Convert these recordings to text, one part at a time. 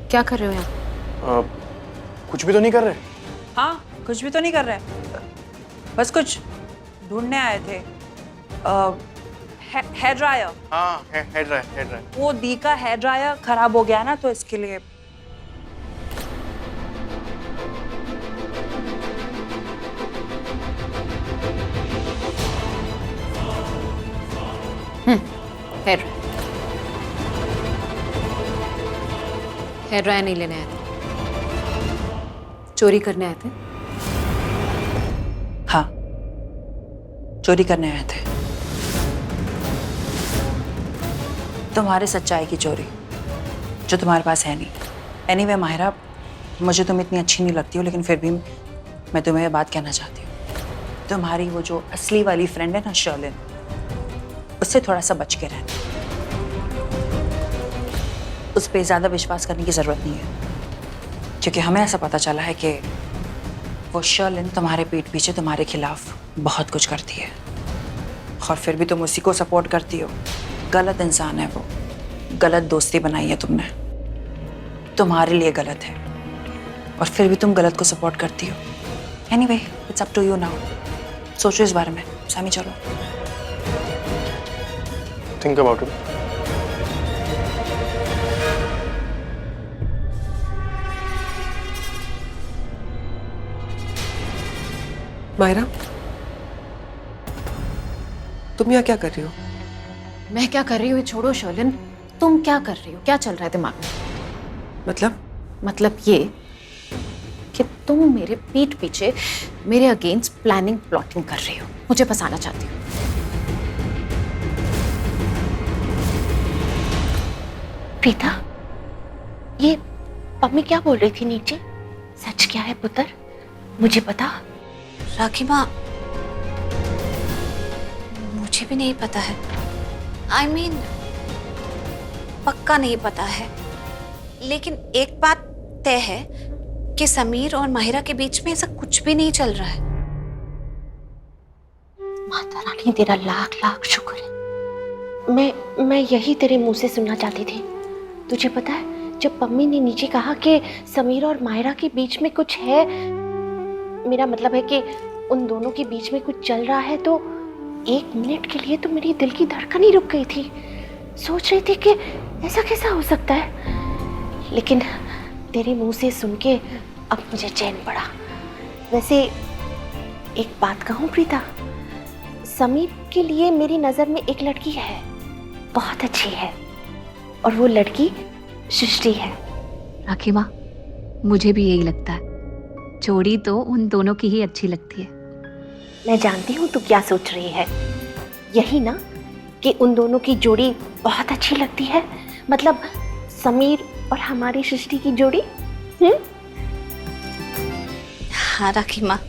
क्या कर रहे हो यहाँ? कुछ भी तो नहीं कर रहे। हाँ, कुछ भी तो नहीं कर रहे, बस कुछ ढूंढने आए थे। Hair dryer. हाँ, हेयर ड्रायर। वो दी का हेयर ड्रायर खराब हो गया ना, तो इसके लिए। हेयर ड्रायर नहीं लेने आए थे, चोरी करने आए थे। हाँ, चोरी करने आए थे। तुम्हारे सच्चाई की चोरी, जो तुम्हारे पास है नहीं। एनीवे माहिरा, मुझे तुम इतनी अच्छी नहीं लगती हो, लेकिन फिर भी मैं तुम्हें ये बात कहना चाहती हूँ। तुम्हारी वो जो असली वाली फ्रेंड है ना, शर्लिन, उससे थोड़ा सा बच के रहना। उस पर ज़्यादा विश्वास करने की ज़रूरत नहीं है, क्योंकि हमें ऐसा पता चला है कि वो शर्लिन तुम्हारे पीठ पीछे तुम्हारे खिलाफ बहुत कुछ करती है, और फिर भी तुम उसी को सपोर्ट करती हो। गलत इंसान है वो, गलत दोस्ती बनाई है तुमने, तुम्हारे लिए गलत है, और फिर भी तुम गलत को सपोर्ट करती हो। Anyway, it's up to you now. सोचो इस बारे में। सामी, चलो। Think about it. मायरा, तुम यहाँ क्या कर रही हो? मैं क्या कर रही हूँ छोड़ो शर्लिन, तुम क्या कर रही हो? क्या चल रहा है दिमाग में? मतलब ये कि तुम मेरे पीठ पीछे मेरे अगेंस्ट प्लानिंग प्लॉटिंग कर रही हो, मुझे फंसाना चाहती हो। प्रीता, ये मम्मी क्या बोल रही थी नीचे? सच क्या है पुत्र, मुझे बता। राखी माँ, मुझे भी नहीं पता है। I mean, पक्का नहीं पता है, लेकिन एक बात तय है कि समीर और माहिरा के बीच में ऐसा कुछ भी नहीं चल रहा है। माता रानी, तेरा लाख लाख शुक्र है। मैं यही तेरे मुंह से सुनना चाहती थी। तुझे पता है, जब मम्मी ने नीचे कहा कि समीर और माहिरा के बीच में कुछ है, मेरा मतलब है कि उन दोनों के बीच में कुछ चल रहा है, तो एक मिनट के लिए तो मेरी दिल की धड़कन ही रुक गई थी। सोच रही थी कि ऐसा कैसा हो सकता है, लेकिन तेरे मुंह से सुन के अब मुझे चैन पड़ा। वैसे एक बात कहूँ प्रीता, समीर के लिए मेरी नज़र में एक लड़की है, बहुत अच्छी है, और वो लड़की सृष्टि है। राखी माँ, मुझे भी यही लगता है। जोड़ी तो उन दोनों की ही अच्छी लगती है। मैं जानती हूँ तू क्या सोच रही है, यही ना कि उन दोनों की जोड़ी बहुत अच्छी लगती है, मतलब समीर और हमारी सृष्टि की जोड़ी। हाँ राखी माँ,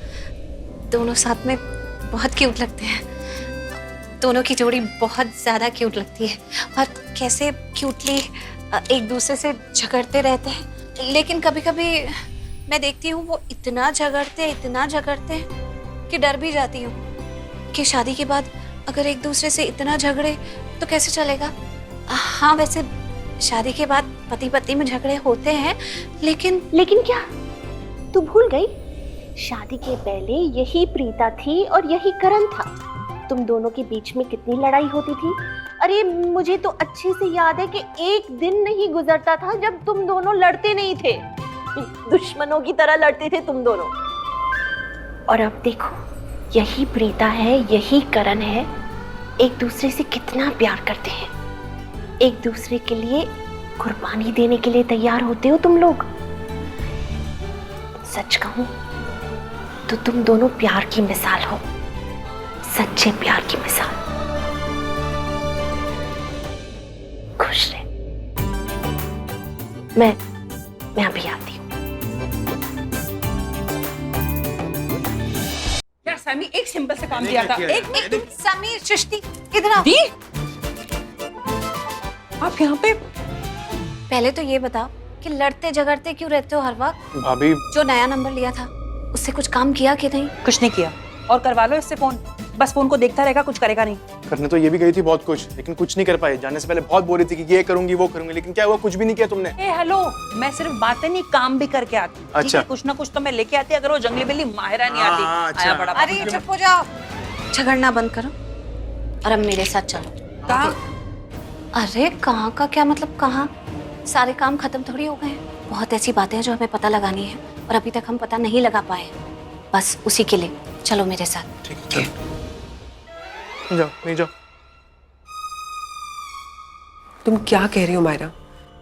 दोनों साथ में बहुत क्यूट लगते हैं। दोनों की जोड़ी बहुत ज़्यादा क्यूट लगती है, और कैसे क्यूटली एक दूसरे से झगड़ते रहते हैं। लेकिन कभी कभी मैं देखती हूँ वो इतना झगड़ते हैं कि डर भी जाती हूँ कि शादी के बाद अगर एक दूसरे से इतना झगड़े तो कैसे चलेगा। हाँ, वैसे शादी के बाद पति पत्नी में झगड़े होते हैं, लेकिन क्या तू भूल गई? शादी के पहले यही प्रीता थी और यही करण था। तुम दोनों के बीच में कितनी लड़ाई होती थी। अरे मुझे तो अच्छे से याद है कि एक दिन नहीं गुजरता था जब तुम दोनों लड़ते नहीं थे, दुश्मनों की तरह लड़ते थे तुम दोनों। और अब देखो, यही प्रीता है, यही करण है, एक दूसरे से कितना प्यार करते हैं, एक दूसरे के लिए कुर्बानी देने के लिए तैयार होते हो तुम लोग। सच कहूं तो तुम दोनों प्यार की मिसाल हो, सच्चे प्यार की मिसाल। खुश रहे। मैं अभी आती हूँ। यार सामी, एक सिंपल से काम दिया था। एक तुम समीर, सृष्टि, इधर आओ। आप यहाँ पे? पहले तो ये बताओ कि लड़ते झगड़ते क्यों रहते हो हर वक्त? भाभी, जो नया नंबर लिया था उससे कुछ काम किया कि नहीं? कुछ नहीं किया, और करवा लो इससे फोन। बस फोन को देखता रहेगा, कुछ करेगा नहीं। करने तो ये भी गई थी बहुत कुछ, लेकिन कुछ नहीं कर पाई। जाने से पहले बहुत बोल रही थी कि ये करूंगी वो करूंगी, लेकिन क्या हुआ, कुछ भी नहीं किया तुमने। ए हेलो, मैं सिर्फ बातें नहीं काम भी करके आती हूँ। अच्छा। कुछ ना कुछ तो मैं लेके आती, अगर वो जंगली बिल्ली माहिरा नहीं आती। अच्छा। आया बड़ा अरे चुप हो जाओ, झगड़ना बंद करो और अब मेरे साथ चलो। कहाँ? अरे कहाँ का क्या मतलब, कहाँ? सारे काम खत्म थोड़ी हो गए हैं। बहुत ऐसी बातें हैं जो हमें पता लगानी है और अभी तक हम पता नहीं लगा पाए। बस उसी के लिए चलो मेरे साथ। ठीक है, जाओ, नहीं जाओ। तुम क्या कह रही हो मायरा?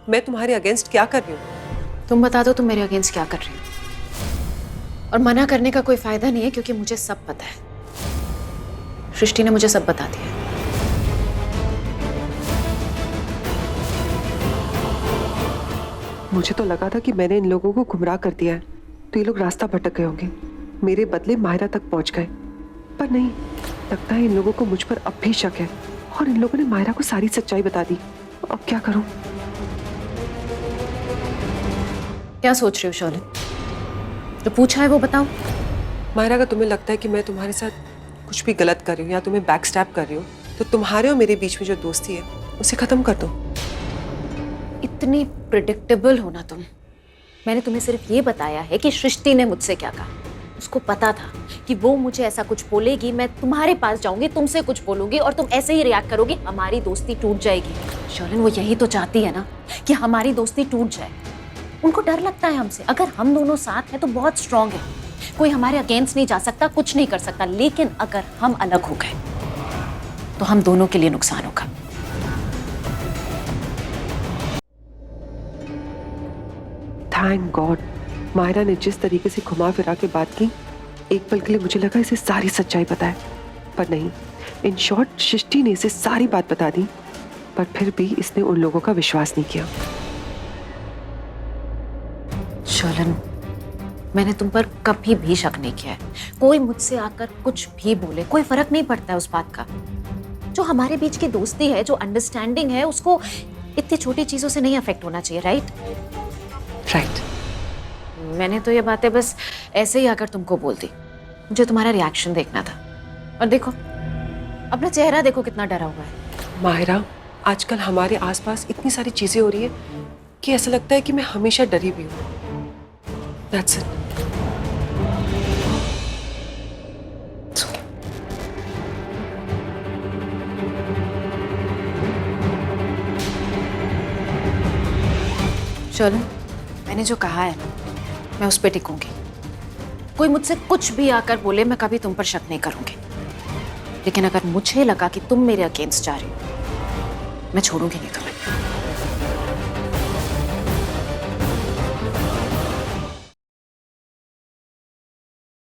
मैं तुम्हारे अगेंस्ट क्या कर रही हूँ? तुम बता दो तुम मेरे अगेंस्ट क्या कर रही हो। और मना करने का कोई फायदा नहीं है क्योंकि मुझे सब पता है। सृष्टि ने मुझे सब बता दिया। मुझे तो लगा था कि मैंने इन लोगों को गुमराह कर दिया है, तो ये लोग रास्ता भटक गए होंगे, मेरे बदले मायरा तक पहुंच गए। पर नहीं, लगता है इन लोगों को मुझ पर अब भी शक है और इन लोगों ने मायरा को सारी सच्चाई बता दी। अब क्या करूं? क्या सोच रही हो शौर्य? जो पूछा है वो बताओ। मायरा, अगर तुम्हें लगता है कि मैं तुम्हारे साथ कुछ भी गलत कर रही हूँ या तुम्हें बैक स्टैप कर रही हूँ, तो तुम्हारे और मेरे बीच में जो दोस्ती है उसे खत्म कर दो। इतनी प्रिडिक्टेबल हो ना तुम। मैंने तुम्हें सिर्फ ये बताया है कि सृष्टि ने मुझसे क्या कहा। उसको पता था कि वो मुझे ऐसा कुछ बोलेगी, मैं तुम्हारे पास जाऊंगी, तुमसे कुछ बोलूंगी और तुम ऐसे ही रिएक्ट करोगी, हमारी दोस्ती टूट जाएगी। शौर्य, वो यही तो चाहती है ना कि हमारी दोस्ती टूट जाए। उनको डर लगता है हमसे। अगर हम दोनों साथ हैं तो बहुत स्ट्रांग है, कोई हमारे अगेंस्ट नहीं जा सकता, कुछ नहीं कर सकता। लेकिन अगर हम अलग हो गए तो हम दोनों के लिए नुकसान होगा। थैंक गॉड, मायरा ने जिस तरीके से घुमा फिरा के बात की, एक पल के लिए मुझे लगा इसे सारी सच्चाई पता है, पर नहीं। इन शॉर्ट, सृष्टि ने इसे सारी बात बता दी, पर फिर भी इसने उन लोगों का विश्वास नहीं किया। शौलन, मैंने तुम पर कभी भी शक नहीं किया है। कोई मुझसे आकर कुछ भी बोले, कोई फर्क नहीं पड़ता है उस बात का। जो हमारे बीच की दोस्ती है, जो अंडरस्टैंडिंग है, उसको इतनी छोटी चीजों से नहीं अफेक्ट होना चाहिए, राइट? राइट। मैंने तो ये बातें बस ऐसे ही आकर तुमको बोल दी। मुझे तुम्हारा रिएक्शन देखना था। और देखो, अपना चेहरा देखो कितना डरा हुआ है। मायरा, आजकल हमारे आसपास इतनी सारी चीजें हो रही है कि ऐसा लगता है कि मैं हमेशा डरी हुई हूँ। That's it. चलो, मैंने जो कहा है ना, मैं उस पर टिकूंगी। कोई मुझसे कुछ भी आकर बोले, मैं कभी तुम पर शक नहीं करूंगी। लेकिन अगर मुझे लगा कि तुम मेरे अगेंस्ट जा रही हो, मैं छोड़ूंगी नहीं तुम्हें।